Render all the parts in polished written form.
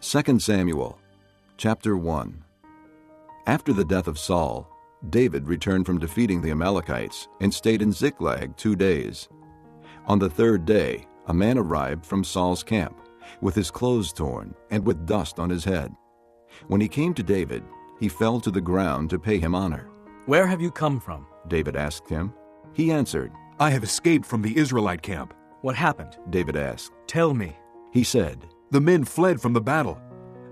2 Samuel, chapter 1. After the death of Saul, David returned from defeating the Amalekites and stayed in Ziklag 2 days. On the third day, a man arrived from Saul's camp, with his clothes torn and with dust on his head. When he came to David, he fell to the ground to pay him honor. "Where have you come from?" David asked him. He answered. "I have escaped from the Israelite camp." "What happened?" David asked. "Tell me." He said, "The men fled from the battle.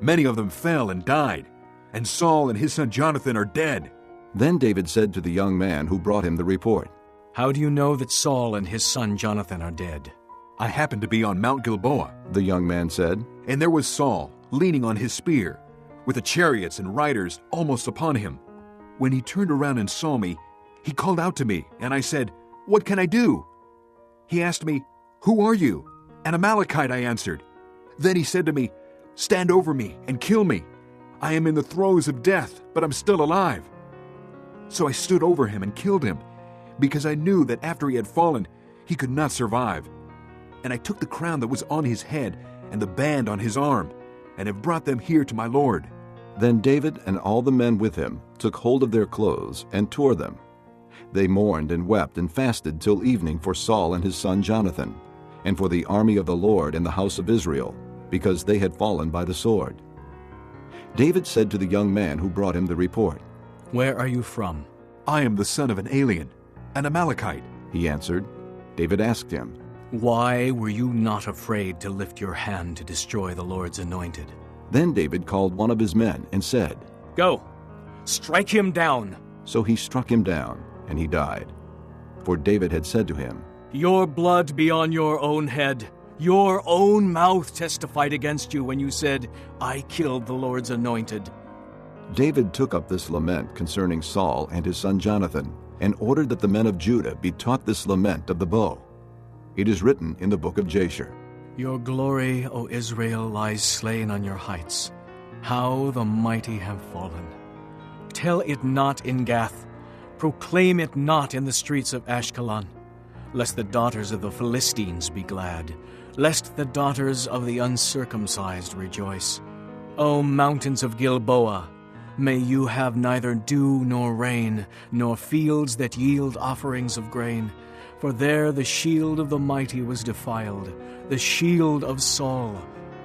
Many of them fell and died, and Saul and his son Jonathan are dead." Then David said to the young man who brought him the report, "How do you know that Saul and his son Jonathan are dead?" "I happened to be on Mount Gilboa," the young man said. "and there was Saul, leaning on his spear, with the chariots and riders almost upon him. When he turned around and saw me, he called out to me, and I said, 'What can I do?' He asked me, 'Who are you?' 'An Amalekite,' I answered. Then he said to me, 'Stand over me and kill me. I am in the throes of death, but I'm still alive.' So I stood over him and killed him, because I knew that after he had fallen, he could not survive. And I took the crown that was on his head and the band on his arm, and have brought them here to my lord." Then David and all the men with him took hold of their clothes and tore them. They mourned and wept and fasted till evening for Saul and his son Jonathan, and for the army of the Lord and the house of Israel, because they had fallen by the sword. David said to the young man who brought him the report, "Where are you from?" "I am the son of an alien, an Amalekite." he answered. David asked him, "Why were you not afraid to lift your hand to destroy the Lord's anointed?" Then David called one of his men and said, "Go, strike him down." So he struck him down, and he died. For David had said to him, "Your blood be on your own head. Your own mouth testified against you when you said, 'I killed the Lord's anointed.'" David took up this lament concerning Saul and his son Jonathan, and ordered that the men of Judah be taught this lament of the bow. It is written in the book of Jasher. "Your glory, O Israel, lies slain on your heights. How the mighty have fallen. Tell it not in Gath. Proclaim it not in the streets of Ashkelon. Lest the daughters of the Philistines be glad, lest the daughters of the uncircumcised rejoice. O mountains of Gilboa, may you have neither dew nor rain, nor fields that yield offerings of grain. For there the shield of the mighty was defiled, the shield of Saul,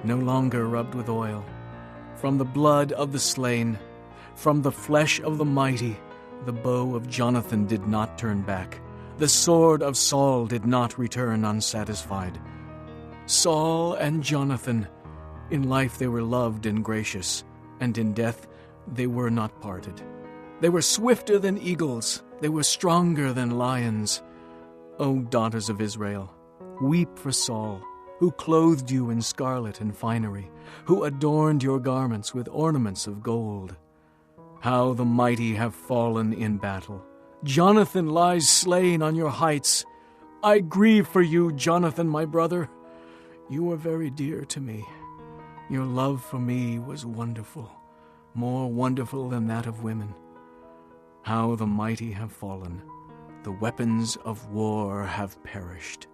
no longer rubbed with oil. From the blood of the slain, from the flesh of the mighty, the bow of Jonathan did not turn back. The sword of Saul did not return unsatisfied. Saul and Jonathan, in life they were loved and gracious, and in death they were not parted. They were swifter than eagles, they were stronger than lions. O daughters of Israel, weep for Saul, who clothed you in scarlet and finery, who adorned your garments with ornaments of gold. How the mighty have fallen in battle. Jonathan lies slain on your heights. I grieve for you, Jonathan, my brother. You were very dear to me. Your love for me was wonderful, more wonderful than that of women. How the mighty have fallen. The weapons of war have perished.